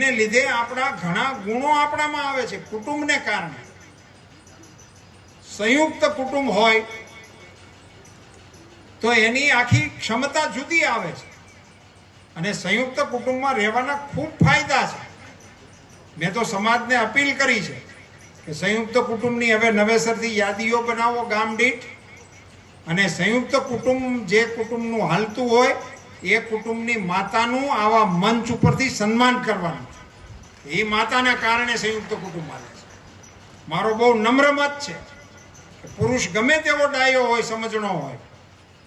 એને લીધે આપણા ઘણા ગુણો આપણામાં આવે છે કુટુંબને કારણે. સંયુક્ત કુટુંબ હોય તો એની આખી ક્ષમતા જુદી આવે છે અને સંયુક્ત કુટુંબમાં રહેવાના ખૂબ ફાયદા છે. મેં તો સમાજને અપીલ કરી છે કે સંયુક્ત કુટુંબની હવે નવેસરથી યાદીઓ બનાવો ગામ દીઠ, અને સંયુક્ત કુટુંબ જે કુટુંબનું હાલતું હોય એ કુટુંબની માતાનું આવા મંચ ઉપરથી સન્માન કરવાનું. એ માતાના કારણે સંયુક્ત કુટુંબ હાલે છે. મારો બહુ નમ્ર મત છે કે પુરુષ ગમે તેવો ડાયો હોય, સમજણો હોય,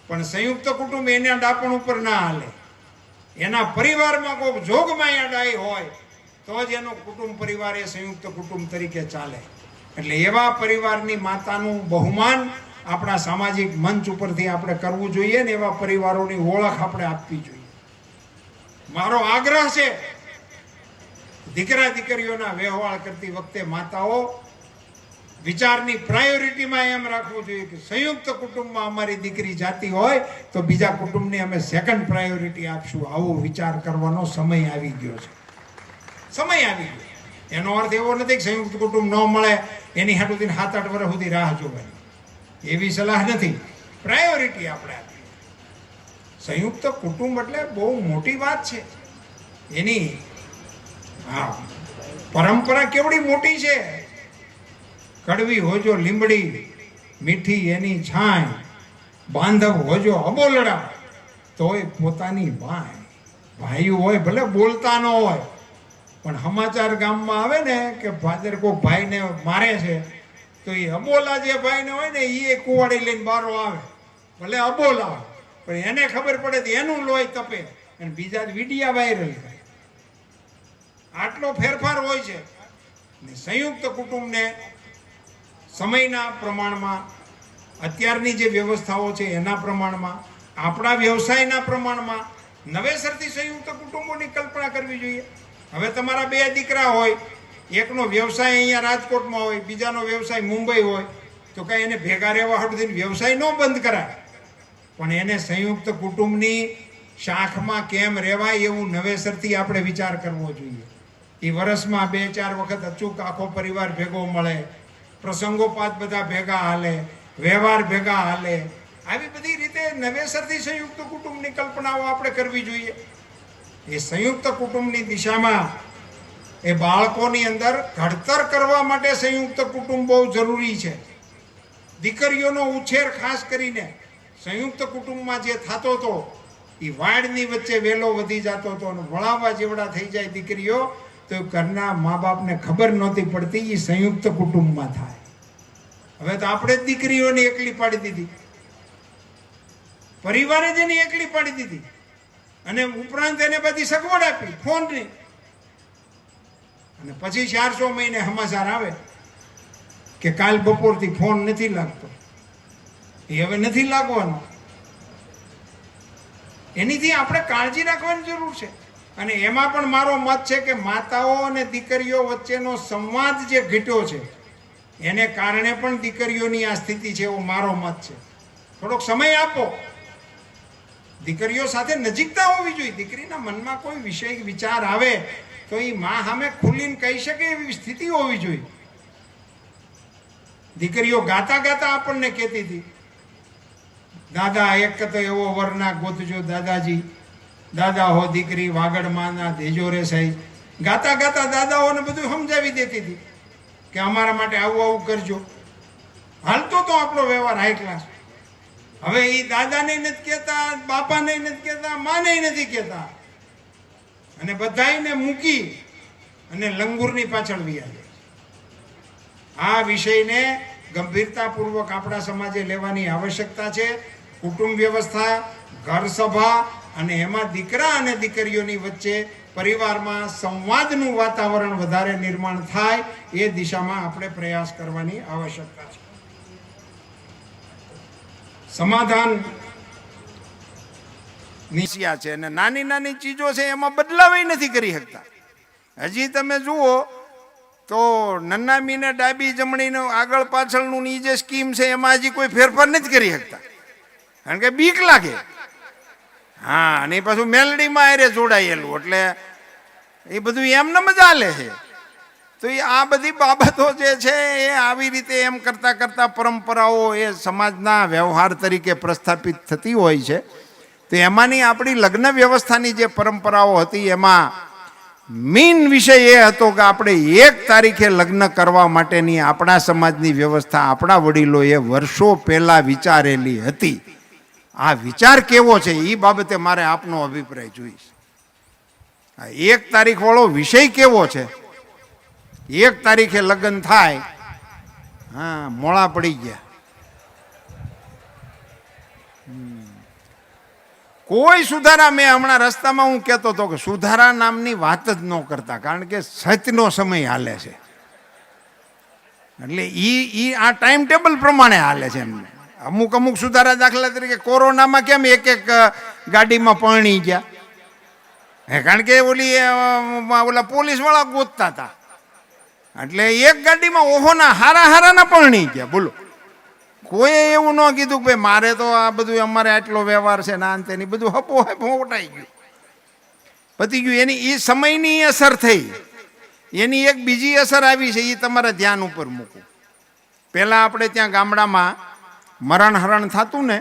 પણ સંયુક્ત કુટુંબ એના ડાપણ ઉપર ના હાલે. એના પરિવારમાં કોઈક જોગમાયા ડાય હોય તો જ એનો કુટુંબ પરિવાર એ સંયુક્ત કુટુંબ તરીકે ચાલે. એટલે એવા પરિવારની માતાનું બહુમાન આપણા સામાજિક મંચ ઉપરથી આપણે કરવું જોઈએ ને એવા પરિવારોની ઓળખ આપણે આપવી જોઈએ. મારો આગ્રહ છે દીકરા દીકરીઓના વ્યવહાર કરતી વખતે માતાઓ વિચારની પ્રાયોરિટીમાં એમ રાખવું જોઈએ કે સંયુક્ત કુટુંબમાં અમારી દીકરી જાતી હોય તો બીજા કુટુંબને અમે સેકન્ડ પ્રાયોરિટી આપશું. આવો વિચાર કરવાનો સમય આવી ગયો છે. સમય આવી ગયો. એનો અર્થ એવો નથી કે સંયુક્ત કુટુંબ ન મળે એની હાટુથી 7-8 વર્ષ સુધી રાહ જોવાની, એવી સલાહ નથી. પ્રાયોરિટી આપણે આપીએ. સંયુક્ત કુટુંબ એટલે બહુ મોટી વાત છે. એની પરંપરા કેવડી મોટી છે. કડવી હોજો લીમડી, મીઠી એની છાંય, બાંધવ હોજો અબોલડા, તોય પોતાની ભાઈ. ભાઈઓ હોય ભલે બોલતા ન હોય, પણ સમાચાર ગામમાં આવે ને કે ફાધર કોઈ ભાઈને મારે છે તો એ અબોલા જે ભાઈને હોય ને એ કુવાડી લઈને બારો આવે, ભલે અબોલા, પણ એને ખબર પડે તો એનું લોહી તપે અને બીજા વિડિયા વાયરલ થાય. આટલો ફેરફાર હોય છે. સંયુક્ત કુટુંબને સમયના પ્રમાણમાં, અત્યારની જે વ્યવસ્થાઓ છે એના પ્રમાણમાં, આપણા વ્યવસાયના પ્રમાણમાં નવેસરથી સંયુક્ત કુટુંબોની કલ્પના કરવી જોઈએ. હવે તમારા 2 દીકરા હોય, એકનો વ્યવસાય અહીંયા રાજકોટમાં હોય, બીજાનો વ્યવસાય મુંબઈ હોય, તો કાંઈ એને ભેગા રહેવા હાટુથી વ્યવસાય ન બંધ કરાય, પણ એને સંયુક્ત કુટુંબની શાખમાં કેમ રહેવાય એવું નવેસરથી આપણે વિચાર કરવો જોઈએ. એ વર્ષમાં 2-4 વખત અચૂક આખો પરિવાર ભેગો મળે, પ્રસંગોપાત બધા ભેગા હાલે, વ્યવહાર ભેગા હાલે. આવી બધી રીતે નવેસરથી સંયુક્ત કુટુંબની કલ્પનાઓ આપણે કરવી જોઈએ. એ સંયુક્ત કુટુંબની દિશામાં એ બાળકોની અંદર ઘડતર કરવા માટે સંયુક્ત કુટુંબ બહુ જરૂરી છે. દીકરીઓનો ઉછેર ખાસ કરીને સંયુક્ત કુટુંબમાં જે થતો હતો એ વાડની વચ્ચે વેલો વધી જતો હતો અને વળાવવા જેવડા થઈ જાય દીકરીઓ તો ઘરના મા બાપને ખબર નહોતી પડતી એ સંયુક્ત કુટુંબમાં થાય. હવે તો આપણે જ દીકરીઓને એકલી પાડી દીધી, પરિવારે જ એને એકલી પાડી દીધી અને ઉપરાંત એને બધી સગવડ આપી ફોનની. અને પછી 400 મહિને સમાચાર આવે કે કાલ બપોરથી ફોન નથી લાગતો. એ હવે નથી લાગવાનો. એનીથી આપણે કાળજી રાખવાની જરૂર છે. અને એમાં પણ મારો મત છે કે માતાઓ અને દીકરીઓ વચ્ચેનો સંવાદ જે ઘટ્યો છે એને કારણે પણ દીકરીઓની આ સ્થિતિ છે, એવો મારો મત છે. થોડોક સમય આપો. દીકરીઓ સાથે નજીકતા હોવી જોઈએ. દીકરીના મનમાં કોઈ વિષય વિચાર આવે તો એ મા સામે ખુલીને કહી શકે એવી સ્થિતિ હોવી જોઈએ. દીકરીઓ ગાતા ગાતા આપણને કહેતી હતી, દાદા એક તો એવો વરના ગોતજો દાદાજી, દાદા હો દીકરી વાગડમાંના દેજો રે સાહેબ. ગાતા ગાતા દાદાઓને બધું સમજાવી દેતી હતી કે અમારા માટે આવું આવું કરજો. હાલતો તો આપણો વ્યવહાર હાઈ ક્લાસ. હવે એ દાદાને નથી કહેતા, બાપાને નથી કહેતા, માને નથી કહેતા અને બધાને મૂકી અને લંગુરની પાછળ વિયા. આ વિષયને ગંભીરતાપૂર્વક આપણા સમાજે લેવાની આવશ્યકતા છે. કુટુંબ વ્યવસ્થા, ઘર સભા અને એમાં દીકરા અને દીકરીઓની વચ્ચે પરિવારમાં સંવાદનું વાતાવરણ વધારે નિર્માણ થાય એ દિશામાં આપણે પ્રયાસ કરવાની આવશ્યકતા છે. સમાધાન નિશ્ચય છે અને નાની નાની ચીજો છે એમાં બદલાવ નથી કરી શકતા. હજી તમે જુઓ તો નન્નામીને ડાબી જમણીને આગળ પાછળનું ની જે સ્કીમ છે એમાં હજી કોઈ ફેરફાર નથી કરી શકતા, કારણ કે બીક લાગે. હા, અને પાછું મેલડીમાં આરે જોડાયેલું એટલે એ બધું એમને મજા લે છે. તો એ આ બધી બાબતો જે છે એ આવી રીતે એમ કરતાં કરતાં પરંપરાઓ એ સમાજના વ્યવહાર તરીકે પ્રસ્થાપિત થતી હોય છે. તો એમાંની આપણી લગ્ન વ્યવસ્થાની જે પરંપરાઓ હતી એમાં મેઇન વિષય એ હતો કે આપણે 1 તારીખે લગ્ન કરવા માટેની આપણા સમાજની વ્યવસ્થા આપણા વડીલોએ વર્ષો પહેલાં વિચારેલી હતી. આ વિચાર કેવો છે એ બાબતે મારે આપનો અભિપ્રાય જોઈશ. 1 તારીખ વાળો વિષય કેવો છે? 1 તારીખે લગ્ન થાય, હા, મોળા પડી ગયા. કોઈ સુધારા, મેં હમણાં રસ્તામાં હું કહેતો હતો કે સુધારા નામની વાત જ ન કરતા, કારણ કે સત્યનો સમય હાલે છે. એટલે એ આ ટાઈમ ટેબલ પ્રમાણે હાલે છે. એમને અમુક સુધારા, દાખલા તરીકે કોરોનામાં કેમ એક ગાડીમાં પરણી ગયા, કારણ કે ઓલા પોલીસવાળા ગોતતા હતા, એટલે એક ગાડીમાં ઓહોના હારાના પરણી ગયા. બોલો, કોઈ એવું ન કીધું કે ભાઈ મારે તો આ બધું અમારે આટલો વ્યવહાર છે ના અંતે ની બધું હપો વટાઈ ગયું, પતી ગયું. એની એ સમયની અસર થઈ. એની એક બીજી અસર આવી છે, એ તમારા ધ્યાન ઉપર મૂકું. પહેલાં આપણે ત્યાં ગામડામાં મરણ હરણ થતું ને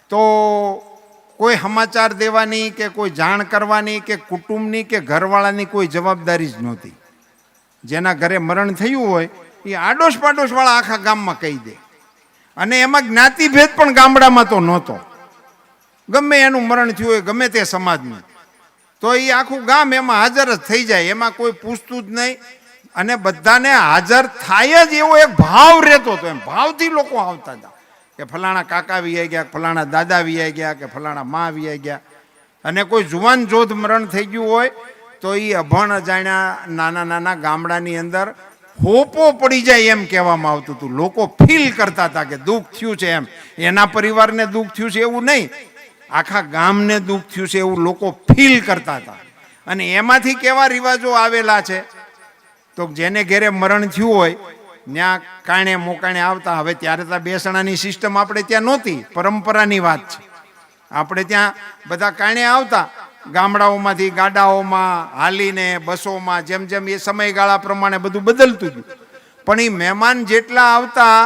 તો કોઈ સમાચાર દેવાની કે કોઈ જાણ કરવાની કે કુટુંબની કે ઘરવાળાની કોઈ જવાબદારી જ નહોતી. જેના ઘરે મરણ થયું હોય એ આડોશ પાડોશવાળા આખા ગામમાં કહી દે. અને એમાં જ્ઞાતિભેદ પણ ગામડામાં તો નહોતો. ગમે એનું મરણ થયું હોય, ગમે તે સમાજનું, તો એ આખું ગામ એમાં હાજર જ થઈ જાય, એમાં કોઈ પૂછતું જ નહીં. અને બધાને હાજર થાય જ એવો એક ભાવ રહેતો હતો. એમ ભાવથી લોકો આવતા હતા કે ફલાણા કાકા વિયાઈ ગયા, ફલાણા દાદા વિયાઈ ગયા, કે ફલાણા મા વિયાઈ ગયા. અને કોઈ જુવાન જોધ મરણ થઈ ગયું હોય તો એ અભણ અજાણ્યા નાના ગામડાની અંદર હોપો પડી જાય એમ કહેવામાં આવતું હતું. લોકો ફીલ કરતા હતા કે દુઃખ થયું છે. એમ એના પરિવારને દુઃખ થયું છે એવું નહીં, આખા ગામને દુઃખ થયું છે એવું લોકો ફીલ કરતા હતા. અને એમાંથી કેવા રિવાજો આવેલા છે તો જેને ઘેરે મરણ થયું હોય ત્યાં કાણે મોકાણે આવતા. હવે ત્યારે તો બેસણાની સિસ્ટમ આપણે ત્યાં નહોતી, પરંપરાની વાત છે. આપણે ત્યાં બધા કાણે આવતા, ગામડાઓમાંથી ગાડાઓમાં હાલીને, બસોમાં, જેમ જેમ એ સમયગાળા પ્રમાણે બધું બદલતું ગયું. પણ એ મહેમાન જેટલા આવતા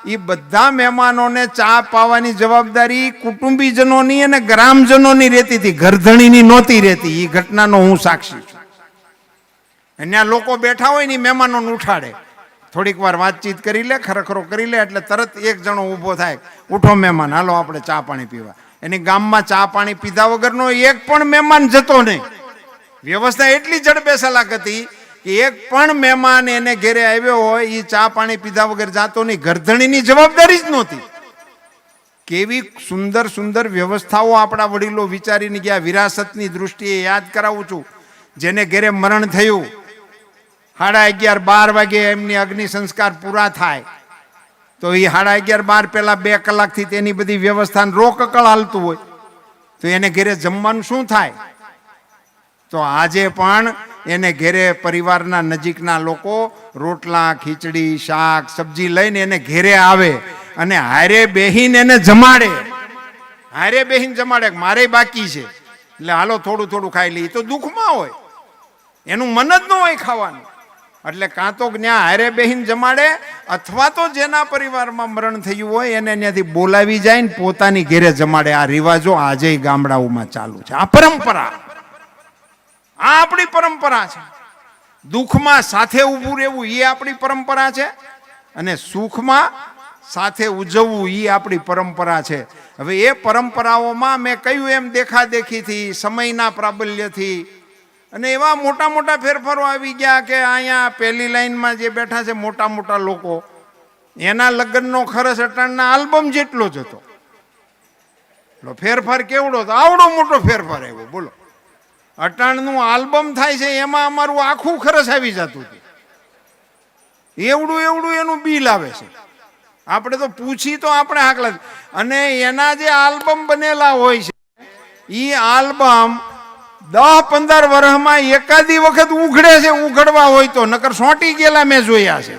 એ બધા મહેમાનોને ચા પાવાની જવાબદારી કુટુંબીજનોની અને ગ્રામજનોની રહેતી હતી, ઘરધણીની નહોતી રહેતી. એ ઘટનાનો હું સાક્ષી છું. અને લોકો બેઠા હોય ને મહેમાનોને ઉઠાડે, થોડીક વાર વાતચીત કરી લે, ખરેખરો કરી લે, એટલે તરત એક જણો ઊભો થાય, ઉઠો મહેમાન, હાલો આપણે ચા પાણી પીવા. એની ગામમાં ચા પાણી પીધા વગરનો એક પણ મહેમાન જતો નહીં. વ્યવસ્થા એટલી જડબેસલાક હતી કે એક પણ મહેમાન એને ઘેરે આવ્યો હોય એ ચા પાણી પીધા વગર જાતો નહીં. ઘરધણીની જવાબદારી જ નહોતી. કેવી સુંદર સુંદર વ્યવસ્થાઓ આપણા વડીલો વિચારીને ગયા. વિરાસતની દૃષ્ટિએ યાદ કરાવું છું, જેને ઘેરે મરણ થયું 11:30 12 વાગે એમની અગ્નિ સંસ્કાર પૂરા થાય તો એ 11:30 12 પહેલા 2 કલાકથી તેની બધી વ્યવસ્થા રોકકળ હાલતું હોય તો એને ઘેરે જમવાનું શું થાય? તો આજે પણ એને ઘેરે પરિવારના નજીકના લોકો રોટલા, ખીચડી, શાક, સબ્જી લઈને એને ઘેરે આવે અને હારે બેહીને એને જમાડે. હારે બેહીને જમાડે, મારે બાકી છે એટલે હાલો થોડું થોડું ખાઈ લઈએ. તો દુઃખમાં હોય, એનું મન જ ન હોય ખાવાનું. એટલે કાં તો ત્યાં હારે બેહીને જમાડે, અથવા તો જેના પરિવારમાં મરણ થયું હોય એને ત્યાંથી બોલાવી જાય ને પોતાની ઘેરે જમાડે. આ રિવાજો આજે ગામડાઓમાં ચાલુ છે. આ પરંપરા, આ આપણી પરંપરા છે. દુઃખમાં સાથે ઊભું રહેવું એ આપણી પરંપરા છે, અને સુખમાં સાથે ઉજવવું એ આપણી પરંપરા છે. હવે એ પરંપરાઓમાં મેં કહ્યું એમ દેખાદેખીથી, સમયના પ્રાબલ્યથી અને એવા મોટા મોટા ફેરફારો આવી ગયા કે અહીંયા પહેલી લાઈનમાં જે બેઠા છે મોટા મોટા લોકો, એના લગ્નનો ખર્ચ અટાણના આલ્બમ જેટલો જ હતો. ફેરફાર કેવડો હતો? આવડો મોટો ફેરફાર આવ્યો. બોલો, અટાણનું આલ્બમ થાય છે એમાં અમારું આખું ખર્ચ આવી જતું હતું. એવડું એનું બિલ આવે છે. આપણે તો પૂછી તો આપણે હાકલા. અને એના જે આલ્બમ બનેલા હોય છે એ આલ્બમ 10-15 વર્ષમાં એકાદી વખત ઉઘડે છે, ઉઘડવા હોય તો, નકર સોંટી ગયેલા મેં જોયા છે.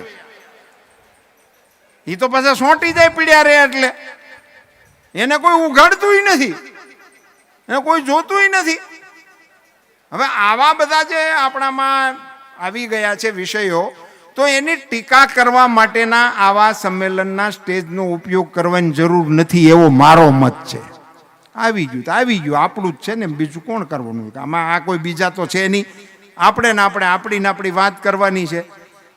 એ તો પાછા સોંટી જાય પીડ્યા રે, એટલે એને કોઈ ઉઘાડતું નથી, એને કોઈ જોતું નથી. હવે આવા બધા જે આપણામાં આવી ગયા છે વિષયો, તો એની ટીકા કરવા માટેના આવા સંમેલનના સ્ટેજનો ઉપયોગ કરવાની જરૂર નથી, એવો મારો મત છે. આવી ગયું તો આવી ગયું, આપણું જ છે ને, બીજું કોણ કરવાનું? આમાં આ કોઈ બીજા તો છે નહીં, આપણે ને આપણી વાત કરવાની છે.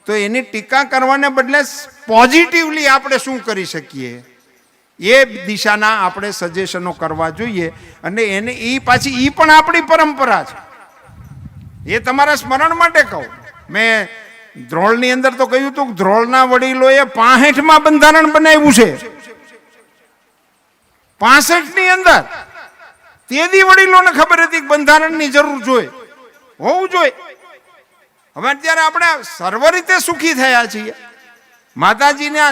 તો એની ટીકા કરવાને બદલે પોઝિટિવલી આપણે શું કરી શકીએ એ દિશાના આપણે સજેશનો કરવા જોઈએ. અને એને એ પાછી એ પણ આપણી પરંપરા છે. એ તમારા સ્મરણ માટે કહું. મેં ધ્રોળની અંદર તો કહ્યું હતું કે ધ્રોળના વડીલોએ 65માં બંધારણ બનાવ્યું છે. 65ની અંદર તેદી વડીલોને ખબર હતી કે બંધારણની જરૂર જોઈએ, હોવું જોઈએ. હવે અત્યારે આપણે સર્વ રીતે સુખી થયા છીએ. માતાજીના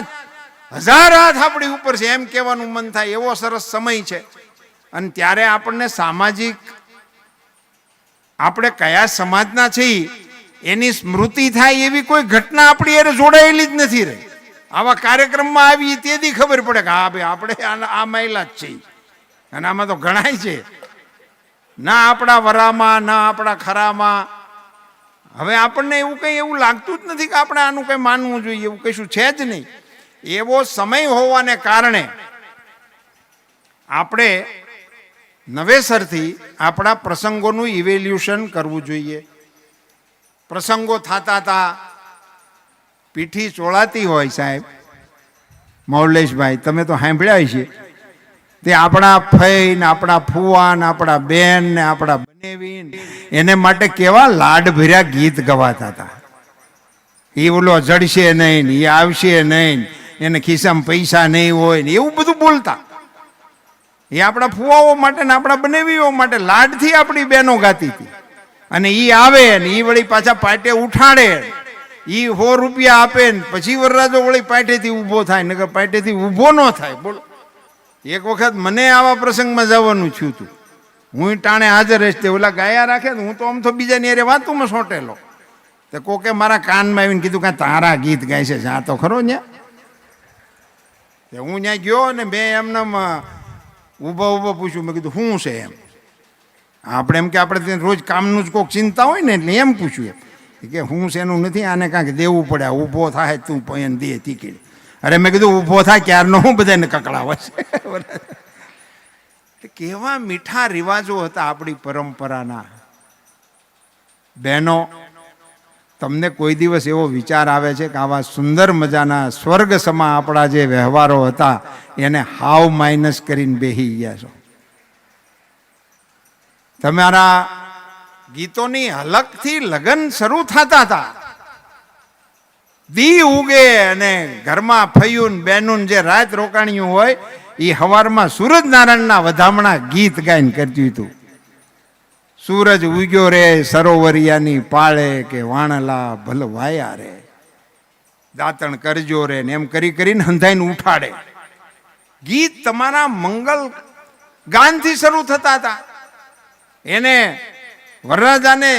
1000 હાથ આપણી ઉપર છે એમ કહેવાનું મન થાય એવો સરસ સમય છે. અને ત્યારે આપણને સામાજિક, આપણે કયા સમાજના છીએ એની સ્મૃતિ થાય એવી કોઈ ઘટના આપણી અરે જોડાયેલી જ નથી રહી. આવા કાર્યક્રમમાં આવી તેથી ખબર પડે કે હા ભાઈ આપણે આ મહિલા જ છીએ. અને આમાં તો ઘણાય છે, ના આપણા વરામાં ના આપણા ખરામાં. હવે આપણને એવું કંઈ એવું લાગતું જ નથી કે આપણે આનું કંઈ માનવું જોઈએ, એવું કશું છે જ નહીં. એવો સમય હોવાને કારણે આપણે નવેસરથી આપણા પ્રસંગોનું ઇવેલ્યુશન કરવું જોઈએ. પ્રસંગો થતા હતા, પીઠી ચોળાતી હોય સાહેબ, મૌલેશભાઈ તમે તો સાંભળ્યા છે, તે આપણા ફઈ ને આપણા ફુવા ને આપણા બેન ને આપણા બનેવી એને માટે કેવા લાડ ભર્યા ગીત ગવાતા હતા. એ ઓલો જડશે નહીં, એ આવશે નહીં, એને ખિસ્સામાં પૈસા નહીં હોય ને એવું બધું બોલતા. એ આપણા ફુવાઓ માટે ને આપણા બનેવીઓ માટે લાડથી આપણી બહેનો ગાતી હતી. અને એ આવે ને એ વળી પાછા પાટે ઉઠાડે, એ 100 રૂપિયા આપે ને પછી વરરાજો વળી પાટેથી ઊભો થાય, નકર પાટેથી ઊભો ન થાય. બોલો, એક વખત મને આવા પ્રસંગમાં જવાનું થયું હતું. હું ટાણે હાજર રહીશ, તે ઓલા ગાયા રાખે ને, હું તો આમ તો બીજાની અરે વાતુંમાં સોટેલો. તે કોકે મારા કાનમાં આવીને કીધું કે તારા ગીત ગાય છે, જા તો ખરો ન્યા. હું ત્યાં ગયો ને મેં એમને ઊભો પૂછ્યું. મેં કીધું શું છે એમ? આપણે એમ કે આપણે રોજ કામનું જ કોઈક ચિંતા હોય ને એટલે એમ પૂછ્યું કે હું છે એનું નથી, આને કાંઈક દેવું પડે, ઊભો થાય તું પયન દે ટિકિટ. અરે મેં કીધું ઊભો થાય ક્યારનો હું બધાને કકડાવે છે. કેવા મીઠા રિવાજો હતા આપણી પરંપરાના. બહેનો, તમને કોઈ દિવસ એવો વિચાર આવે છે કે આવા સુંદર મજાના સ્વર્ગ સમા આપણા જે વ્યવહારો હતા એને હાવ માઇનસ કરીને બેસી ગયા છો? તમારા ગીતોની હલકથી લગ્ન શરૂ થતા હતા. દી ઉગે અને ઘરમાં ફૈયું બેનું જે રાત રોકાણ્યું હોય એ સવારમાં સૂરજનારાયણના વધામણા ગીત ગાઈને કરતી હતું. સૂરજ ઉગ્યો રે સરોવરિયાની પાળે કે વાણલા ભલવાયા રે, દાંતણ કરજો રે ને એમ કરી કરીને હંધાઈને ઉઠાડે. ગીત તમારા મંગલ ગાનથી શરૂ થતા હતા. એને વરરાજાને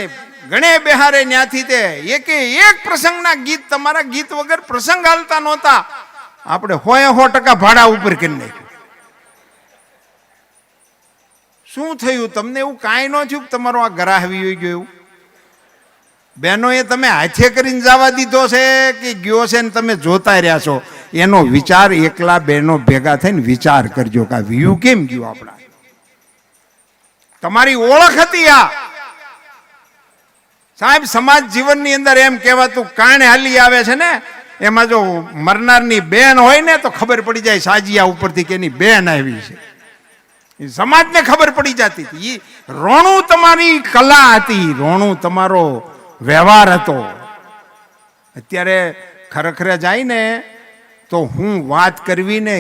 ગણે બેહારે ન્યાથી તે એક પ્રસંગના ગીત, તમારા ગીત વગર પ્રસંગ હાલતા નહોતા. આપણે 100% ભાડા ઉપર કરી નાખ્યું. શું થયું તમને? એવું કાંઈ ન થયું કે તમારો આ ગરાહવી હોઈ ગયો એવું? બહેનોએ તમે હાથે કરીને જવા દીધો છે કે ગયો છે ને તમે જોતા રહ્યા છો? એનો વિચાર એકલા બહેનો ભેગા થઈને વિચાર કરજો કે આ વ્યૂ કેમ ગયું આપણા. તમારી ઓળખ હતી આ સાહેબ. સમાજ જીવનની અંદર એમ કહેવાતું કાણે હાલી આવે છે ને, એમાં જો મરનારની બેન હોય ને તો ખબર પડી જાય સાજીયા ઉપરથી કે એની બેન આવી છે. સમાજને ખબર પડી જતી હતી. રોણું તમારી કલા હતી, રોણું તમારો વ્યવહાર હતો. અત્યારે ખરેખર જાય ને તો હું વાત કરવી ને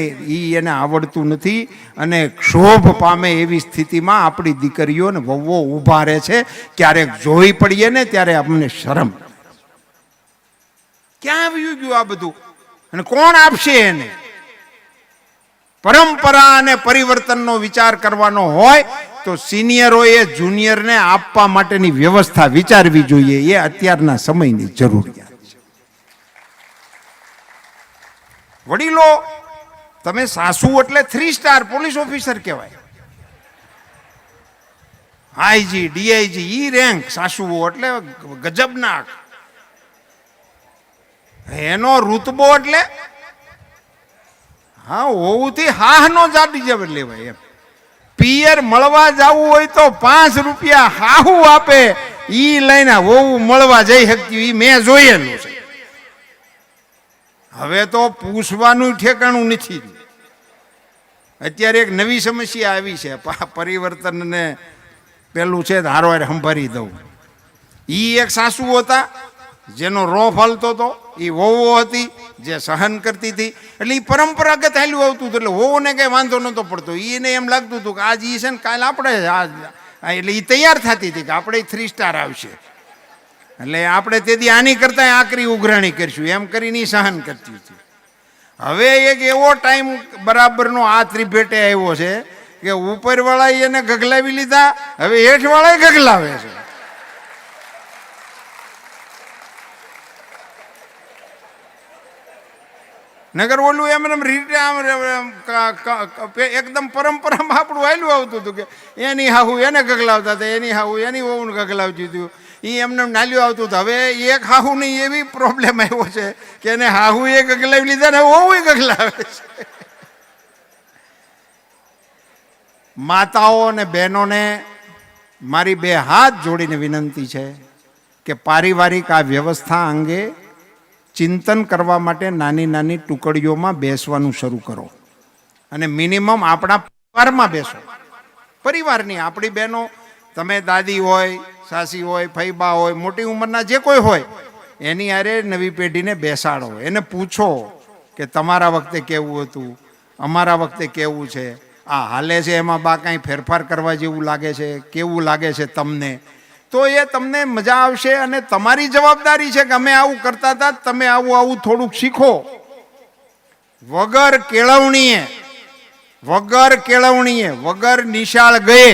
એને આવડતું નથી અને ક્ષોભ પામે એવી સ્થિતિમાં આપણી દીકરીઓ ને વહુઓ ઊભા રહે છે. ક્યારેક જોઈ પડીએ ને ત્યારે અમને શરમ. ક્યાં આવ્યું ગયું આ બધું અને કોણ આપશે એને? પરંપરા અને પરિવર્તનનો વિચાર કરવાનો હોય તો સિનિયરોએ જુનિયરને આપવા માટેની વ્યવસ્થા વિચારવી જોઈએ. એ અત્યારના સમયની જરૂરિયાત છે. વડીલો, તમે સાસુ એટલે 3 સ્ટાર પોલીસ ઓફિસર કહેવાય. આઈજી ડીઆઈજી ઈ રેન્ક સાસુઓ એટલે ગજબના. એનો રૂતબો એટલે હા ઓવુંથી હાહ નો જાડી જબર લેવાય એમ. પિયર મળવા જવું હોય તો 5 રૂપિયા હાહુ આપે ઈ લઈને હોવું મળવા જઈ શકતી ઈ મેં જોયેલું છે. હવે તો પૂછવાનું ઠેકાણું નથી. અત્યારે એક નવી સમસ્યા આવી છે પરિવર્તનને પેલું છે હારો હારે સંભાળી દઉં. ઈ એક સાસુ હતા જેનો રોફ હલતો હતો, એ વહુઓ હતી જે સહન કરતી હતી. એટલે એ પરંપરાગત હાલ્યું આવતું હતું. એટલે વહુને કંઈ વાંધો નહોતો પડતો. એને એમ લાગતું હતું કે આજ ઈ છે ને કાલે આપણે એટલે એ તૈયાર થતી હતી કે આપણે 3 સ્ટાર આવશે એટલે આપણે તેથી આની કરતા આકરી ઉઘરાણી કરશું એમ કરીને સહન કરતી હતી. હવે એક એવો ટાઈમ બરાબરનો આ ત્રિભેટે આવ્યો છે કે ઉપરવાળા એને ગગલાવી લીધા, હવે હેઠવાળા ગગલાવે છે. નગર ઓલું એમ રીતે એકદમ પરંપરામાં આપણું હાલ્યું આવતું હતું કે એની હાહુ એને ગગલાવતા હતા, એની હાહુ એની વહુને ગગલાવતી હતું. એ એમને નાલ્યું આવતું હતું. હવે એક હાહુ ની એવી પ્રોબ્લેમ આવ્યો છે કે એને હાહુ એ ગગલાવી લીધા ને વહુ ગગલાવે છે. માતાઓ અને બહેનોને મારી 2 હાથ જોડીને વિનંતી છે કે પારિવારિક આ વ્યવસ્થા અંગે ચિંતન કરવા માટે નાની નાની ટુકડીઓમાં બેસવાનું શરૂ કરો અને મિનિમમ આપણા પરિવારમાં બેસો. પરિવારની આપણી બહેનો, તમે દાદી હોય, સાસી હોય, ફઈબા હોય, મોટી ઉંમરના જે કોઈ હોય એની હારે નવી પેઢીને બેસાડો. એને પૂછો કે તમારા વખતે કેવું હતું, અમારા વખતે કેવું છે, આ હાલે છે એમાં બા કાંઈ ફેરફાર કરવા જેવું લાગે છે, કેવું લાગે છે તમને, તો એ તમને મજા આવશે. અને તમારી જવાબદારી છે કે અમે આવું કરતા હતા, તમે આવું થોડુંક શીખો. વગર કેળવણીએ વગર નિશાળ ગયે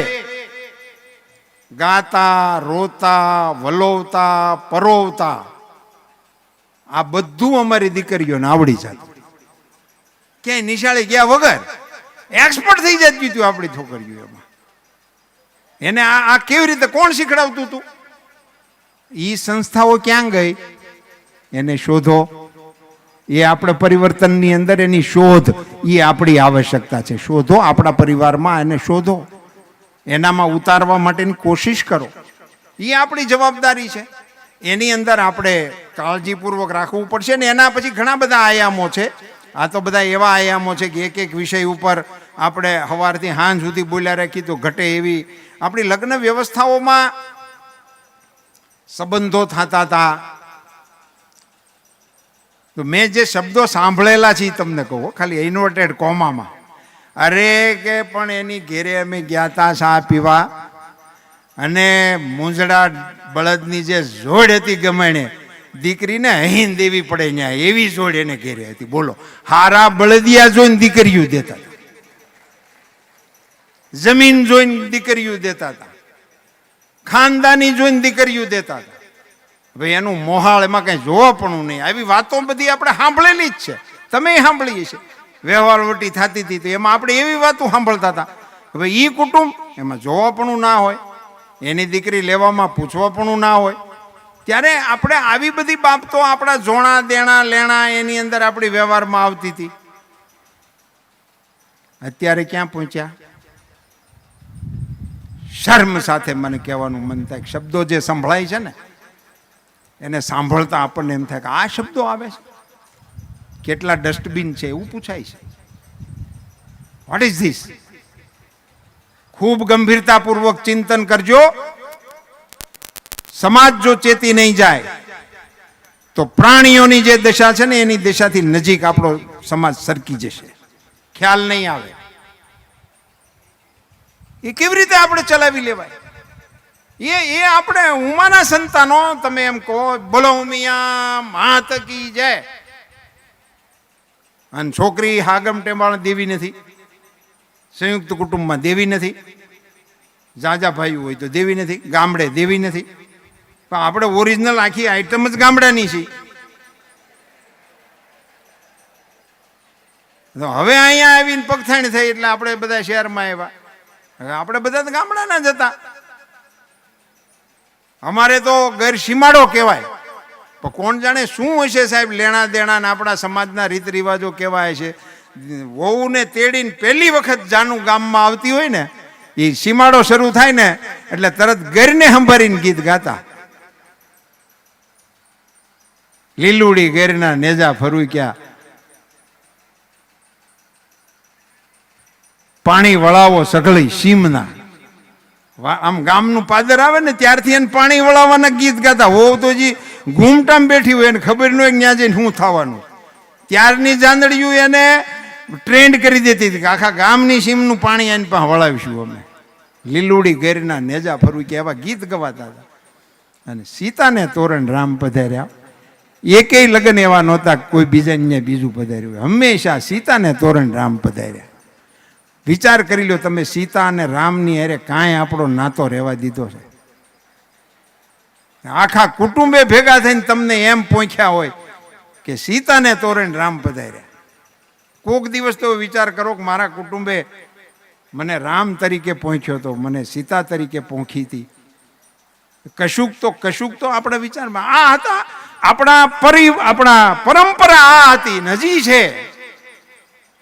ગાતા, રોતા, વલોવતા, પરોવતા આ બધું અમારી દીકરીઓને આવડી જતું. ક્યાંય નિશાળે ગયા વગર એક્સપર્ટ થઈ જતી હતું આપણી છોકરીઓ એમાં. એને આ કેવી રીતે કોણ શીખડાવતું હતું? એ સંસ્થાઓ ક્યાં ગઈ એને શોધો. એ આપણે પરિવર્તનની અંદર એની શોધ એ આપણી આવશ્યકતા છે. શોધો આપણા પરિવારમાં, એને શોધો, એનામાં ઉતારવા માટેની કોશિશ કરો. એ આપણી જવાબદારી છે. એની અંદર આપણે કાળજીપૂર્વક રાખવું પડશે. ને એના પછી ઘણા બધા આયામો છે. આ તો બધા એવા આયામો છે કે એક વિષય ઉપર આપણે સવારથી સાંજ સુધી બોલ્યા રાખી તો ઘટે એવી. આપણી લગ્ન વ્યવસ્થાઓમાં સંબંધો થતા હતા તો મેં જે શબ્દો સાંભળેલા છે તમને કહું, ખાલી ઇન્વર્ટેડ કોમામાં. અરે કે પણ એની ઘેરે અમે ગયા હતા ચા પીવા અને મૂંઝડા બળદની જે જોડ હતી ગમાણે દીકરીને અહીં દેવી પડે ત્યાં એવી જોડ એને ઘેરે હતી. બોલો, હારા બળદિયા જોઈને દીકરીઓ દેતા હતા, જમીન જોઈને દીકરીઓ દેતા હતા, ખાનદાની જોઈને દીકરીઓ દેતા હતા. ભાઈ એનું મોહાળ એમાં કઈ જોવા પણ નહીં. આવી વાતો બધી આપણે સાંભળેલી જ છે, તમે સાંભળીએ છે. વ્યવહારવટી થતી હતી તો એમાં આપણે એવી વાતો સાંભળતા હતા. હવે એ કુટુંબ એમાં જોવા પણ ના હોય, એની દીકરી લેવામાં પૂછવા પણ ના હોય. ત્યારે આપણે આવી બધી બાબતો આપણા જોણા દેણા લેણા એની અંદર આપણી વ્યવહારમાં આવતી હતી. અત્યારે ક્યાં પહોંચ્યા? શર્મ સાથે મને કહેવાનું મન થાય, શબ્દો જે સંભળાય છે ને એને સાંભળતા આપણને એમ થાય કે આ શબ્દો આવે છે. કેટલા ડસ્ટબિન છે એવું પૂછાય છે. What is this? ખૂબ ગંભીરતાપૂર્વક ચિંતન કરજો. સમાજ જો ચેતી નહીં જાય તો પ્રાણીઓની જે દશા છે ને એની દશાથી નજીક આપણો સમાજ સરકી જશે. ખ્યાલ નહીં આવે એ કેવી રીતે આપણે ચલાવી લેવાય. એ આપણે ઉમાના સંતાનો, તમે એમ કહો બોલો ઉમિયા માત કી જય. અને છોકરી હાગમ ટેમાળ દેવી નથી, સંયુક્ત કુટુંબમાં દેવી નથી, જાજા ભાઈઓ હોય તો દેવી નથી, ગામડે દેવી નથી. પણ આપણે ઓરિજિનલ આખી આઈટમ જ ગામડાની છે. હવે અહીંયા આવીને પગથાણી થઈ એટલે આપણે બધા શહેરમાં આવ્યા. હવે આપણે બધા તો ગામડાના જ હતા. અમારે તો ગેર સીમાડો કહેવાય, પણ કોણ જાણે શું હશે સાહેબ લેણા દેણા ને આપણા સમાજના રીત રિવાજો કેવાય છે. વહુને તેડીને પહેલી વખત જાનું ગામમાં આવતી હોય ને, એ સીમાડો શરૂ થાય ને એટલે તરત ગેરને સંભાળીને ગીત ગાતા. લીલુડી ગેરના નેજા ફરું ક્યાં, પાણી વળાવો સઘળી સીમના. આમ ગામનું પાદર આવે ને ત્યારથી એને પાણી વળાવવાના ગીત ગાતા. હોવ તો જી ઘૂમટામ બેઠી હોય એને ખબર ન હોય ત્યાં જઈને શું થવાનું. ત્યારની જાંદડીયું એને ટ્રેન્ડ કરી દેતી હતી કે આખા ગામની સીમનું પાણી એની પાસે વળાવીશું અમે. લીલુડી ગેરના નેજા ફરું કે એવા ગીત ગવાતા હતા. અને સીતાને તોરણ રામ પધાર્યા, એકેય લગ્ન એવા નહોતા કોઈ બીજાને બીજું પધાર્યું હોય. હંમેશા સીતાને તોરણ રામ પધાર્યા. વિચાર કરી લો તમે, સીતા અને રામની અરે કાંઈ આપણો નાતો રહેવા દીધો છે. આખા કુટુંબે ભેગા થઈને તમને એમ પહોંચ્યા હોય કે સીતાને તોરણ રામ પધાર્યા. કોક દિવસ તો વિચાર કરો કે મારા કુટુંબે મને રામ તરીકે પહોંચ્યો તો, મને સીતા તરીકે પહોંચી હતી. કશુંક તો આપણા વિચારમાં આ હતા. આપણા પરંપરા આ હતી, નજી છે.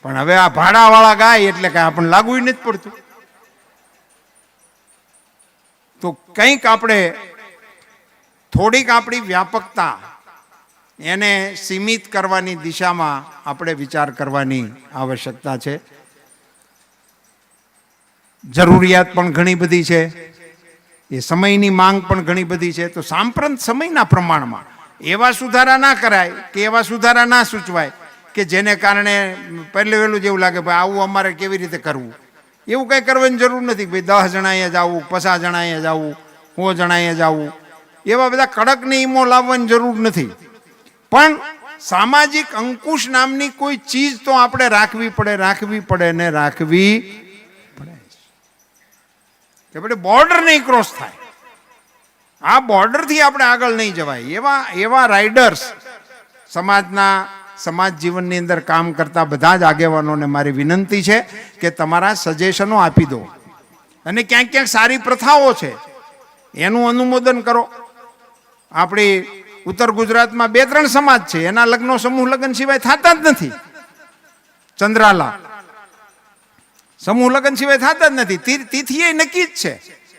પણ હવે આ ભાડાવાળા ગાય એટલે કે આપણને લાગુ નથી પડતું. તો કંઈક આપણે થોડીક આપણી વ્યાપકતા એને સીમિત કરવાની દિશામાં આપણે વિચાર કરવાની આવશ્યકતા છે. જરૂરિયાત પણ ઘણી બધી છે, એ સમયની માંગ પણ ઘણી બધી છે. તો સાંપ્રત સમયના પ્રમાણમાં એવા સુધારા ના કરાય કે એવા સુધારા ના સૂચવાય કે જેને કારણે પહેલું જેવું લાગે ભાઈ આવું અમારે કેવી રીતે કરવું. એવું કંઈ કરવાની જરૂર નથી. ભાઈ 10 જણાએ જવું, 50 જણાએ જવું, 100 જણાએ જવું, એવા બધા કડક નિયમો લાવવાની જરૂર નથી. પણ સામાજિક અંકુશ નામની કોઈ ચીજ તો આપણે રાખવી પડે કે ભાઈ બોર્ડર નહીં ક્રોસ થાય. આ બોર્ડરથી આપણે આગળ નહીં જવાય. એવા રાઇડર્સ સમાજ જીવનની અંદર કામ કરતા બધા જ આગેવાનોને મારી વિનંતી છે કે તમારા સજેશનો આપી દો. અને ક્યાંક સારી પ્રથાઓ છે એનું અનુમોદન કરો. આપણી ઉત્તર ગુજરાતમાં 2-3 સમાજ છે એના લગ્નો સમૂહ લગ્ન સિવાય થતા જ નથી. ચંદ્રાલા સમૂહ લગ્ન સિવાય થતા જ નથી. તિથિ એ નક્કી જ છે.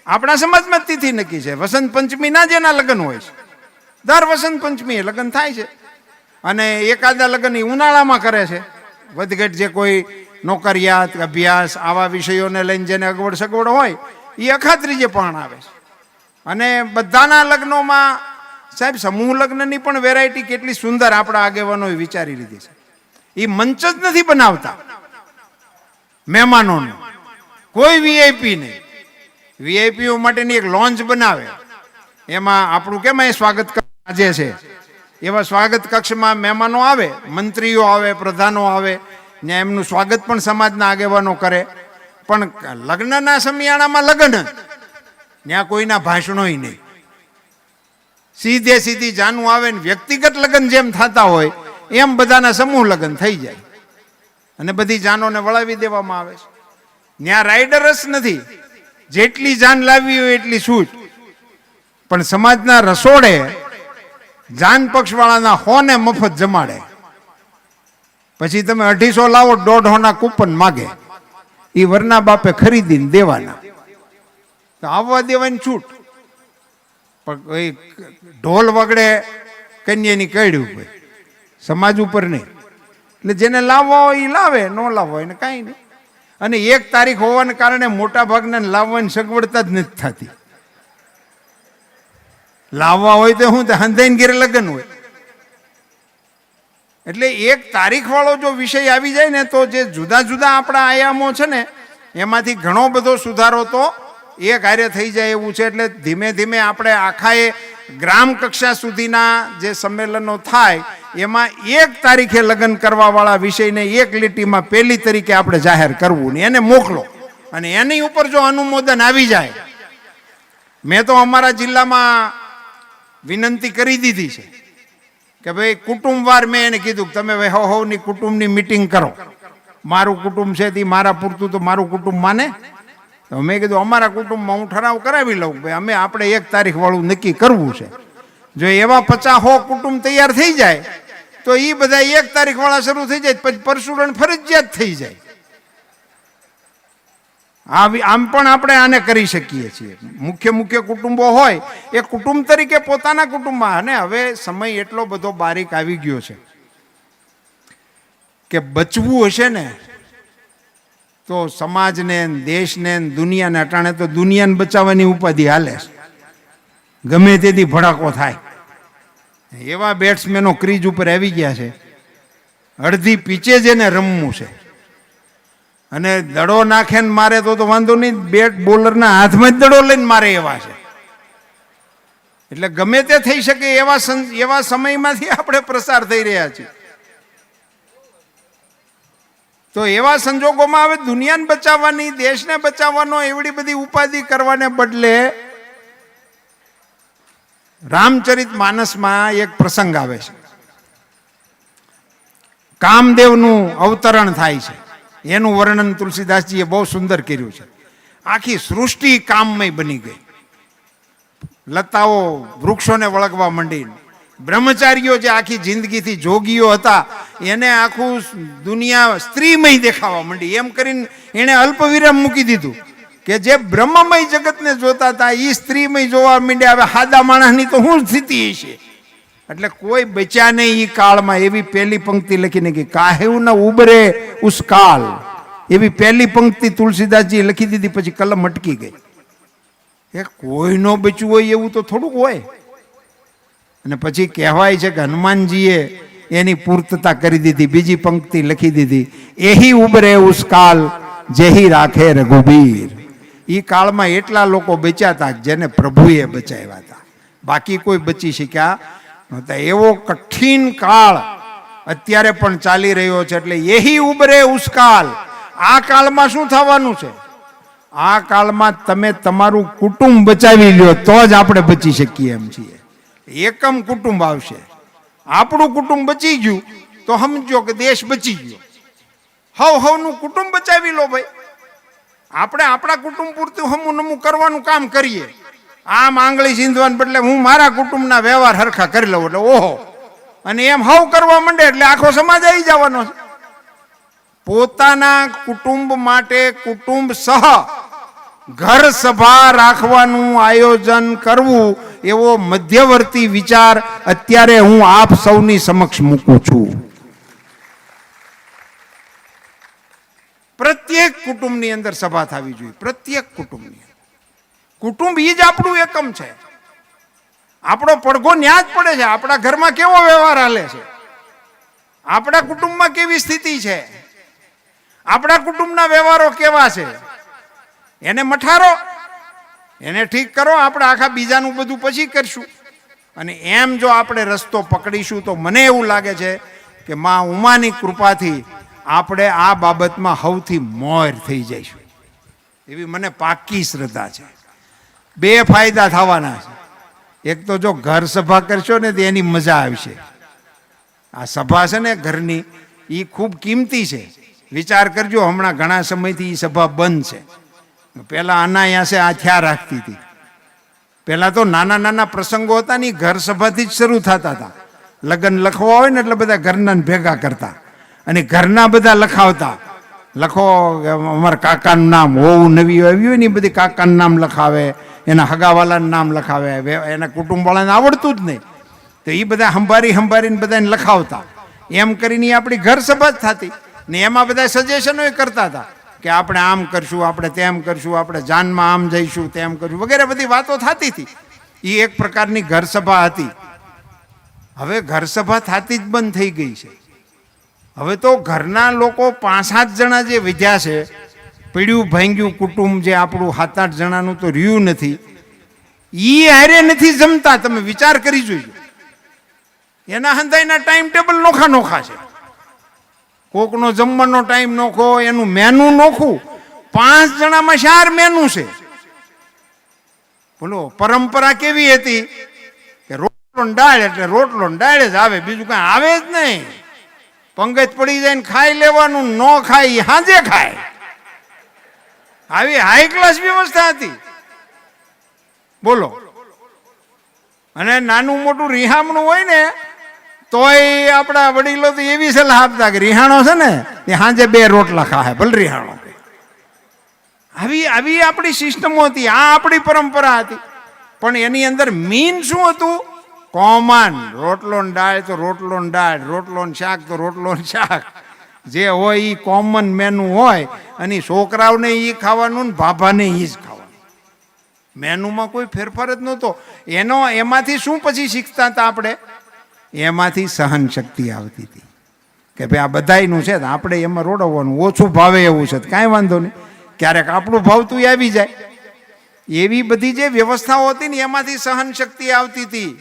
આપણા સમાજમાં તિથિ નક્કી છે. વસંત પંચમીના જ એના લગ્ન હોય છે. દર વસંત પંચમી લગ્ન થાય છે. અને એકાદા લગ્ન ઉનાળામાં કરે છે. વધઘટ જે કોઈ નોકરિયાત, અભ્યાસ આવા વિષયોને લઈને જેને અગવડ સગવડ હોય એ અખાત્રીજે પણ આવે છે. અને બધાના લગ્નોમાં સાહેબ સમૂહ લગ્નની પણ વેરાયટી કેટલી સુંદર આપણા આગેવાનોએ વિચારી લીધી છે. એ મંચ જ નથી બનાવતા મહેમાનોને, કોઈ વીઆઈપી નહીં. વીઆઈપીઓ માટેની એક લોન્જ બનાવે, એમાં આપણું કેમ એ સ્વાગત આજે છે એવા સ્વાગત કક્ષમાં મહેમાનો આવે, મંત્રીઓ આવે, પ્રધાનો આવે, ત્યાં એમનું સ્વાગત પણ સમાજના આગેવાનો કરે. પણ લગ્નના સમિયાણામાં લગ્ન, ત્યાં કોઈના ભાષણોય નહીં. સીધી જાનું આવે ને વ્યક્તિગત લગ્ન જેમ થતા હોય એમ બધાના સમૂહ લગ્ન થઈ જાય અને બધી જાનોને વળાવી દેવામાં આવે છે. ત્યાં રાઇડરસ નથી. જેટલી જાન લાવવી હોય એટલી છૂટ. પણ સમાજના રસોડે જાન પક્ષવાળાના 100 મફત જમાડે. પછી તમે 250 લાવો 150 કૂપન માગે, એ વરના બાપે ખરીદીને દેવાના. તો આવવા દેવાની છૂટ. પણ ઢોલ વગડે કન્યાની કડ્યું ભાઈ સમાજ ઉપર નહીં. એટલે જેને લાવવા હોય એ લાવે, ન લાવવા હોય ને કાંઈ નહીં. અને 1 તારીખ હોવાને કારણે મોટા ભાગના લાવવાની સગવડતા જ નથી થતી. લાવવા હોય તો શું હંધાઈને ઘેરે લગ્ન હોય. એટલે 1 તારીખ વાળો જો વિષય આવી જાય ને તો જે જુદા જુદા આપણા આયામો છે ને એમાંથી ઘણો બધો સુધારો તો એક હારે થઈ જાય એવું છે. એટલે ધીમે ધીમે આપણે આખાએ ગ્રામ કક્ષા સુધીના જે સંમેલનો થાય એમાં 1 તારીખે લગ્ન કરવાવાળા વિષયને 1 લીટીમાં પહેલી તરીકે આપણે જાહેર કરવું ને એને મોકલો. અને એની ઉપર જો અનુમોદન આવી જાય, મેં તો અમારા જિલ્લામાં વિનંતી કરી દીધી છે કે ભાઈ કુટુંબવાર મેં એને કીધું કે તમે હોની કુટુંબની મિટિંગ કરો. મારું કુટુંબ છે તે મારા પૂરતું તો મારું કુટુંબ માને. તો મેં કીધું અમારા કુટુંબમાં હું ઠરાવ કરાવી લઉં ભાઈ અમે આપણે 1 તારીખ વાળું નક્કી કરવું છે. જો એવા 50-100 કુટુંબ તૈયાર થઈ જાય તો એ બધા 1 તારીખ વાળા શરૂ થઈ જાય, પછી પરશુરણ ફરજિયાત થઈ જાય. આમ પણ આપણે આને કરી શકીએ છીએ. મુખ્ય કુટુંબો હોય એ કુટુંબ તરીકે પોતાના કુટુંબમાં. અને હવે સમય એટલો બધો બારીક આવી ગયો છે કે બચવું હશે ને તો સમાજને, દેશને, દુનિયાને, અટાણે તો દુનિયાને બચાવવાની ઉપાધિ હાલે છે. ગમે તેથી ભડાકો થાય એવા બેટ્સમેનો ક્રીજ ઉપર આવી ગયા છે. અડધી પીચે જ એને રમવું છે અને દડો નાખે ને મારે તો વાંધો નહીં, બેટ બોલરના હાથમાં જ દડો લઈને મારે એવા છે. એટલે ગમે તે થઈ શકે એવા સમયમાંથી આપણે પ્રસાર થઈ રહ્યા છીએ. તો એવા સંજોગોમાં હવે દુનિયાને બચાવવાની, દેશને બચાવવાનો એવડી બધી ઉપાધિ કરવાને બદલે રામચરિત માનસમાં એક પ્રસંગ આવે છે. કામદેવનું અવતરણ થાય છે. એનું વર્ણન તુલસીદાસજીએ બહુ સુંદર કર્યું છે. આખી સૃષ્ટિ કામમય બની ગઈ. લતાઓ વૃક્ષોને વળગવા માંડી. બ્રહ્મચારીઓ જે આખી જિંદગીથી જોગીઓ હતા એને આખું દુનિયા સ્ત્રીમય દેખાવા માંડી. એમ કરીને એને અલ્પવિરામ મૂકી દીધું કે જે બ્રહ્મમય જગતને જોતા હતા એ સ્ત્રીમય જોવા માંડ્યા. હવે હાદા માણસની તો શું સ્થિતિ છે? એટલે કોઈ બચ્યા નહીં. એ કાળમાં એવી પહેલી પંક્તિ લખીને કે કાહેવું ન ઉબરે ઉસ કાલ, એવી પહેલી પંક્તિ તુલસીદાસજી લખી દીધી. પછી કલમ અટકી ગઈ. એ કોઈ નો બચ્યું હોય એવું તો થોડુંક હોય. અને પછી કહેવાય છે કે હનુમાનજીએ એની પૂર્તતા કરી દીધી. બીજી પંક્તિ લખી દીધી, એહી ઉબરે ઉસ કાલ જેહી રાખે રઘુબીર. એ કાળમાં એટલા લોકો બચ્યા હતા જેને પ્રભુએ બચાવ્યા હતા, બાકી કોઈ બચી શક્યા નહોતા. એવો કઠિન કાળ અત્યારે પણ ચાલી રહ્યો છે. એટલે એહી ઉબરે ઉસ કાલ. આ કાળમાં શું થવાનું છે? આ કાળમાં તમે તમારું કુટુંબ બચાવી લ્યો તો જ આપણે બચી શકીએ એમ છીએ. એકમ કુટુંબ આવશે. આપણું કુટુંબ બચી ગયું તો સમજો કે દેશ બચી ગયો. હવનું કુટુંબ બચાવી લો ભાઈ. આપણે આપણા કુટુંબ પૂરતું હમું નમું કરવાનું કામ કરીએ. આમ આંગળી ચીંધવાને બદલે હું મારા કુટુંબના વ્યવહાર હરખા કરી લઉં એટલે ઓહો, અને એમ હવ કરવા માંડે એટલે આખો સમાજ આવી જવાનો છે. પોતાના કુટુંબ માટે કુટુંબ સહ ઘર સભા રાખવાનું આયોજન કરવું, એવો મધ્યવર્તી વિચાર અત્યારે હું આપ સૌની સમક્ષ મૂકું છું. પ્રત્યેક કુટુંબની અંદર સભા થવી જોઈએ. પ્રત્યેક કુટુંબની કુટુંબ એ જ આપણું એકમ છે. આપણો પડઘો ન્યા જ પડે છે. આપણા ઘરમાં કેવો વ્યવહાર હાલે છે, આપણા કુટુંબમાં કેવી સ્થિતિ છે, આપણા કુટુંબના વ્યવહારો કેવા છે, એને મઠારો, એને ઠીક કરો. આપણે આખા બીજાનું બધું પછી કરશું. અને એમ જો આપણે રસ્તો પકડીશું તો મને એવું લાગે છે કે માં ઉમાની કૃપાથી આપણે આ બાબતમાં સૌથી મોર થઈ જઈશું, એવી મને પાકી શ્રદ્ધા છે. 2 ફાયદા થવાના છે. એક તો જો ઘર સભા કરશો ને તો એની મજા આવશે. આ સભા છે ને ઘરની, એ ખૂબ કિંમતી છે. વિચાર કરજો, હમણાં ઘણા સમયથી એ સભા બંધ છે. પહેલા અનાયાસે આ થયા રાખતી હતી. પહેલા તો નાના નાના પ્રસંગો હતા ને ઘર સભાથી જ શરૂ થતા હતા. લગ્ન લખવા હોય ને એટલે બધા ઘરના ભેગા કરતા અને ઘરના બધા લખાવતા. લખો અમારા કાકાનું નામ, હોવું નવી આવી હોય ને એ બધી કાકાનું નામ લખાવે, એના હગાવાલાનું નામ લખાવે. એના કુટુંબવાળાને આવડતું જ નહીં તો એ બધા સંભાળીને બધાને લખાવતા. એમ કરીને આપણી ઘર સભા જ થતી ને એમાં બધા સજેશનો કરતા હતા કે આપણે આમ કરશું, આપણે તેમ કરશું, આપણે જાનમાં આમ જઈશું, તેમ કરશું વગેરે બધી વાતો થતી હતી. એ એક પ્રકારની ઘર સભા હતી. હવે ઘર સભા થતી જ બંધ થઈ ગઈ છે. હવે તો ઘરના લોકો 5-7 જણા જે વિધ્યા છે, પીડ્યું ભાંગ્યું કુટુંબ જે આપણું 7-8 જણાનું તો રહ્યું નથી, એ હારે નથી જમતા. તમે વિચાર કરી જોજો. એના હંધાઈના ટાઈમ ટેબલ નોખા નોખા છે. કોકનો જમવાનો ટાઈમ નોખો, એનું મેનુ નોખું. 5 જણામાં 4 મેનુ છે. બોલો પરંપરા કેવી હતી કે રોટલો ને દાળ એટલે રોટલો ને દાળ જ આવે, બીજું કઈ આવે જ નહીં. પંગત પડી જાય ને ખાઈ લેવાનું, ન ખાય હાજે ખાય. આવી હાઈ ક્લાસ વ્યવસ્થા હતી, બોલો. અને નાનું મોટું રિહામણું હોય ને તોય આપણા વડીલો તો એવી સલાહ આપતા કે રિહાણો છે ને એ સાંજે 2 રોટલા ખાય, ભલે રિહાણો. આવી આવી આપણી સિસ્ટમો હતી, આ આપણી પરંપરા હતી. પણ એની અંદર મીન શું હતું? કોમન. રોટલો ને દાળ તો રોટલો ને દાળ, રોટલો ને શાક તો રોટલો ને શાક, જે હોય એ કોમન મેનુ હોય. અને છોકરાઓને એ ખાવાનું ને ભાભાને એ જ ખાવાનું. મેનુમાં કોઈ ફેરફાર જ નહોતો. એમાંથી શું પછી શીખતા હતા આપણે? એમાંથી સહન શક્તિ આવતી હતી કે ભાઈ આ બધાયનું છે આપણે એમાં રોડવવાનું, ઓછું ભાવે એવું છે કાંઈ વાંધો નહીં, ક્યારેક આપણું ભાવતું આવી જાય. એવી બધી જે વ્યવસ્થાઓ હતી ને એમાંથી સહન શક્તિ આવતી હતી.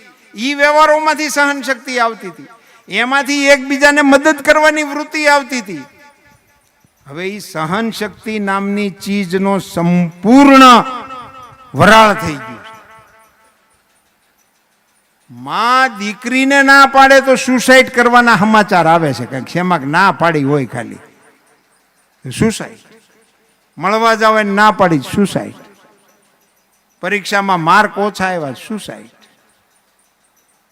એ વ્યવહારોમાંથી સહન શક્તિ આવતી હતી. એમાંથી એકબીજાને મદદ કરવાની વૃત્તિ આવતી હતી. હવે એ સહન શક્તિ નામની ચીજનો સંપૂર્ણ વરાળ થઈ ગયું છે. માં દીકરીને ના પાડે તો સુસાઇડ કરવાના સમાચાર આવે છે. કંઈક શેમાં ના પાડી હોય, ખાલી સુસાઇડ. મળવા જાવ ના પાડી, સુસાઇડ. પરીક્ષામાં માર્ક ઓછા આવ્યા, સુસાઇડ.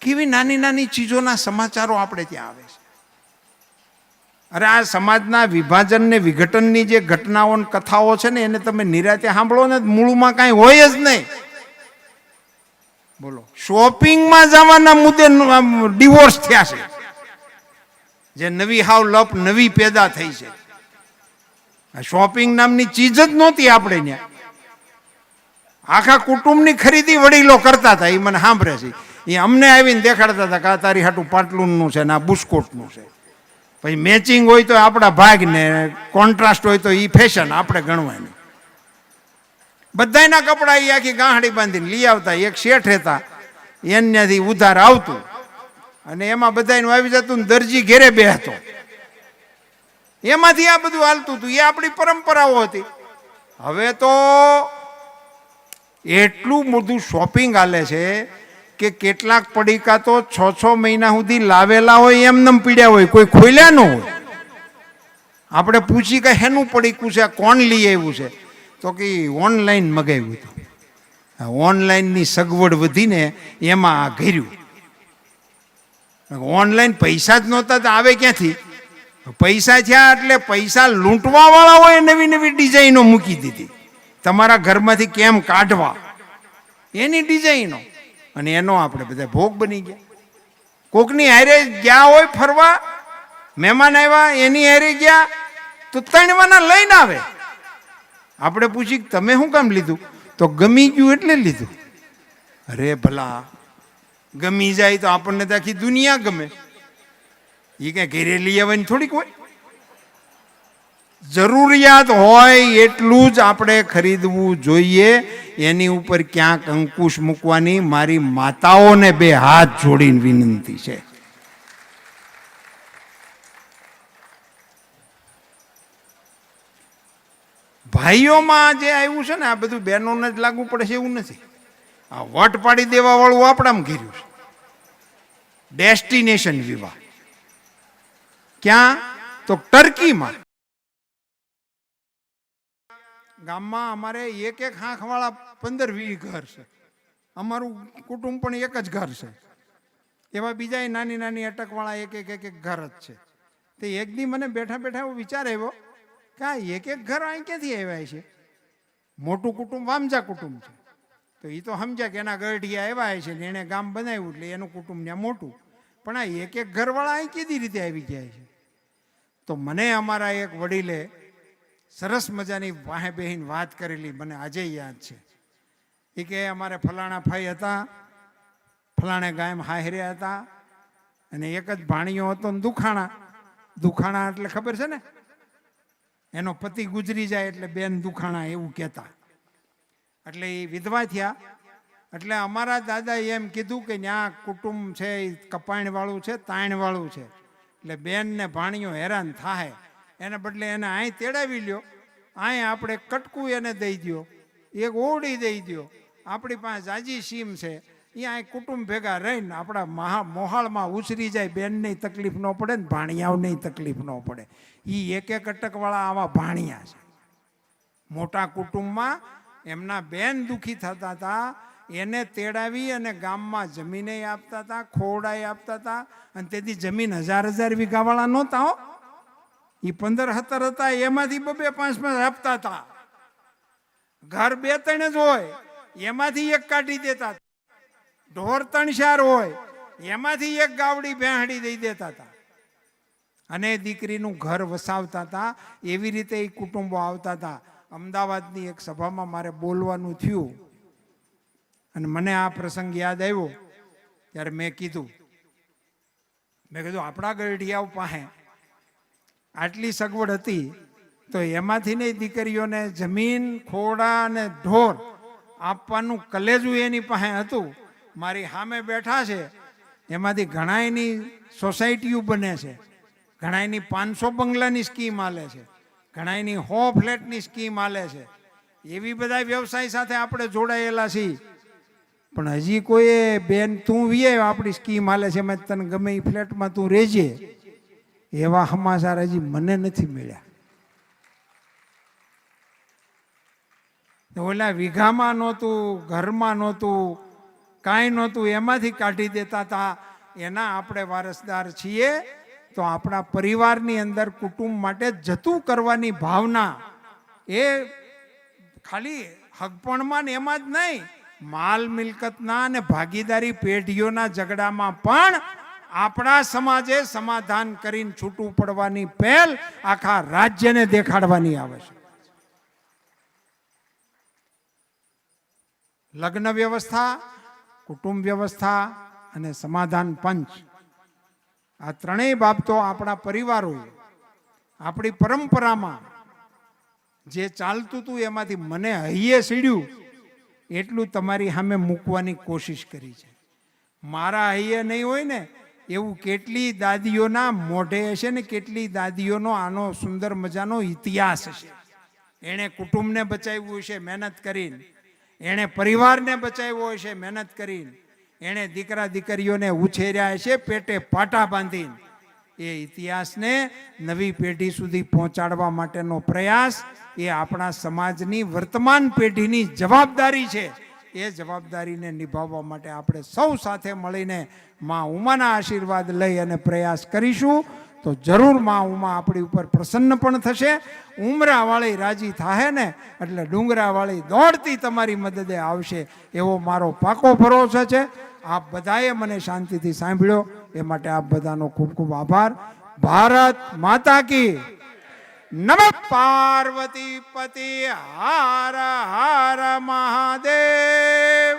કેવી નાની નાની ચીજોના સમાચારો આપણે ત્યાં આવે છે. અરે આ સમાજના વિભાજન ને વિઘટનની જે ઘટનાઓ ને કથાઓ છે ને એને તમે નિરાતે સાંભળો ને મૂળમાં કાંઈ હોય જ નહીં. બોલો, શોપિંગમાં જવાના મુદ્દે ડિવોર્સ થયા છે. જે નવી હાવ લપ નવી પેદા થઈ છે. શોપિંગ નામની ચીજ જ નહોતી આપણે ત્યાં. આખા કુટુંબની ખરીદી વડીલો કરતા હતા. એ મને સાંભળે છે. એ અમને આવીને દેખાડતા હતા કે આ તારી હાટું પાટલુનનું છે ને આ બુસ્કોટનું છે. પછી મેચિંગ હોય તો આપણા ભાગ ને કોન્ટ્રાસ્ટ હોય તો એ ફેશન આપણે ગણવાની. બધાના કપડા એ આખી ગાંહડી બાંધીને લઈ આવતા. એક શેઠ હતા એનાથી ઉધાર આવતું અને એમાં બધાનું આવી જતું ને દરજી ઘેરે બેહતો. એમાંથી આ બધું હાલતું હતું. એ આપણી પરંપરાઓ હતી. હવે તો એટલું બધું શોપિંગ હાલે છે કે કેટલાક પડીકા તો 6 મહિના સુધી લાવેલા હોય એમને પીડ્યા હોય, કોઈ ખોલ્યા ન હોય. આપણે પૂછી કે હેનું પડીકું છે, કોણ લઈ આવ્યું છે? તો કે ઓનલાઈન મગાવ્યું હતું. ઓનલાઈનની સગવડ વધીને એમાં આ ઘર્યું. ઓનલાઈન પૈસા જ નહોતા તો આવે ક્યાંથી? પૈસા થયા એટલે પૈસા લૂંટવા વાળાઓએ નવી નવી ડિઝાઇનો મૂકી દીધી. તમારા ઘરમાંથી કેમ કાઢવા એની ડિઝાઇનો. અને એનો આપણે બધા ભોગ બની ગયા. કોકની હારે ગયા હોય ફરવા, મહેમાન આવ્યા એની હારે ગયા તો 3 વાના લઈને આવે. આપણે પૂછી તમે શું કામ લીધું? તો ગમી ગયું એટલે લીધું. અરે ભલા, ગમી જાય તો આપણને તો આખી દુનિયા ગમે. એ ક્યાં ઘેરે લઈ આવવાની થોડીક હોય. જરૂરિયાત હોય એટલું જ આપણે ખરીદવું જોઈએ. એની ઉપર ક્યાંક અંકુશ મૂકવાની મારી માતાઓને 2 હાથ જોડીને વિનંતી છે. ભાઈઓમાં જે આવ્યું છે ને આ બધું બહેનોને જ લાગુ પડે છે એવું નથી. આ વટ પાડી દેવા વાળું આપણામાં ઘેર્યું છે. ડેસ્ટિનેશન વિવાહ ક્યાં? તો ટર્કીમાં. ગામમાં અમારે એક હાંખવાળા 15-20 ઘર છે. અમારું કુટુંબ પણ એક જ ઘર છે. એવા બીજા નાની નાની અટકવાળા એક ઘર જ છે. તે એક દી મને બેઠા બેઠા એવો વિચાર આવ્યો કે આ એક ઘર અહીં ક્યાંથી આવ્યા છે? મોટું કુટુંબ વામજા કુટુંબ છે. તો એ તો સમજ્યા કે એના ગઢિયા આવ્યા છે ને એણે ગામ બનાવ્યું એટલે એનું કુટુંબ ત્યાં મોટું. પણ આ એક ઘરવાળા અહીં કેવી રીતે આવી ગયા છે? તો મને અમારા એક વડીલે સરસ મજાની વાહે બેહીને વાત કરેલી મને આજે યાદ છે. એ કે અમારે ફલાણા ભાઈ હતા, ફલાણે ગામ હાહર્યા હતા અને એક જ ભાણિયો હતો ને દુખાણા. દુખાણા એટલે ખબર છે ને, એનો પતિ ગુજરી જાય એટલે બેન દુખાણા એવું કહેતા. એટલે એ વિધવા થયા. એટલે અમારા દાદાએ એમ કીધું કે ત્યાં કુટુંબ છે એ કપાણવાળું છે, તાણવાળું છે. એટલે બેન ને ભાણિયો હેરાન થાય એને બદલે એને અહીં તેડાવી લ્યો. અહીં આપણે કટકું એને દઈ દો, એક ઓરડી દઈ દો. આપણી પાસે જાજી સીમ છે એ અહીં કુટુંબ ભેગા રહીને આપણા મોહાળમાં ઉછરી જાય. બેનને તકલીફ ન પડે ને ભાણિયાઓને તકલીફ ન પડે. એ એક અટકવાળા આવા ભાણિયા છે. મોટા કુટુંબમાં એમના બેન દુઃખી થતા હતા, એને તેડાવી અને ગામમાં જમીને આપતા હતા, ખોવડાઈ આપતા હતા. અને તેથી જમીન 1000 વીઘાવાળા નહોતા હો, એ 15-17 હતા, એમાંથી 2-5 આપતા હતા. ઘર 2-3 જ હોય, એમાંથી એક કાઢી દેતા હતા. ઢોર 3-4 હોય, એમાંથી એક ગાવડી બેહડી દઈ દેતા હતા અને દીકરીનું ઘર વસાવતા હતા. એવી રીતે એ કુટુંબો આવતા હતા. અમદાવાદની એક સભામાં મારે બોલવાનું થયું અને મને આ પ્રસંગ યાદ આવ્યો ત્યારે મેં કીધું આપણા ગઢિયાઓ પાસે આટલી સગવડ હતી તો એમાંથી નહીં દીકરીઓને જમીન, ખોડા અને ઢોર આપવાનું કલેજું એની પાસે હતું. મારી સામે બેઠા છે, એમાંથી ઘણાયની સોસાયટીઓ બને છે, ઘણાયની 500 બંગલાની સ્કીમ આલે છે, ઘણાયની 100 ફ્લેટની સ્કીમ આલે છે. એવી બધા વ્યવસાય સાથે આપણે જોડાયેલા છીએ. પણ હજી કોઈ બેન તું વીએ આપણી સ્કીમ આલે છે, એમાં તને ગમે એ ફ્લેટમાં તું રહેજે, એવા સમાચાર હજી મને નથી મળ્યા. ઓલા વીઘામાં નહોતું, ઘરમાં નહોતું, કાંઈ નહોતું, એમાંથી કાઢી દેતા હતા. એના આપણે વારસદાર છીએ. તો આપણા પરિવારની અંદર કુટુંબ માટે જતું કરવાની ભાવના એ ખાલી હગપણમાં ને એમાં જ નહીં, માલ મિલકતના અને ભાગીદારી પેઢીઓના ઝઘડામાં પણ આપણા સમાજે સમાધાન કરીને છૂટું પડવાની પહેલ આખા રાજ્યને દેખાડવાની આવે છે. લગ્ન વ્યવસ્થા, કુટુંબ વ્યવસ્થા અને સમાધાન પંચ, આ ત્રણેય બાબતો આપણા પરિવારોએ આપણી પરંપરામાં જે ચાલતું હતું એમાંથી મને હૈયે સીડ્યું એટલું તમારી સામે મૂકવાની કોશિશ કરી છે. મારા હૈયે નહીં હોય ને એવું કેટલી દાદીઓના મોઢે હશે ને કેટલી દાદીઓનો આનો સુંદર મજાનો ઇતિહાસ હશે. એણે કુટુંબને બચાવ્યું હશે મહેનત કરીને, એણે પરિવારને બચાવ્યો હશે મહેનત કરીને, એણે દીકરા દીકરીઓને ઉછેર્યા હશે પેટે પાટા બાંધીને. એ ઇતિહાસને નવી પેઢી સુધી પહોંચાડવા માટેનો પ્રયાસ એ આપણા સમાજની વર્તમાન પેઢીની જવાબદારી છે. એ જવાબદારીને નિભાવવા માટે આપણે સૌ સાથે મળીને માં ઉમાના આશીર્વાદ લઈ અને પ્રયાસ કરીશું તો જરૂર માં ઉમા આપણી ઉપર પ્રસન્ન પણ થશે. ઉમરાવાળી રાજી થાય ને એટલે ડુંગરાવાળી દોડતી તમારી મદદે આવશે એવો મારો પાકો ભરોસો છે. આપ બધાએ મને શાંતિથી સાંભળ્યો એ માટે આપ બધાનો ખૂબ ખૂબ આભાર. ભારત માતા કી નમઃ. પાર્વતી પતિ હર હર મહાદેવ.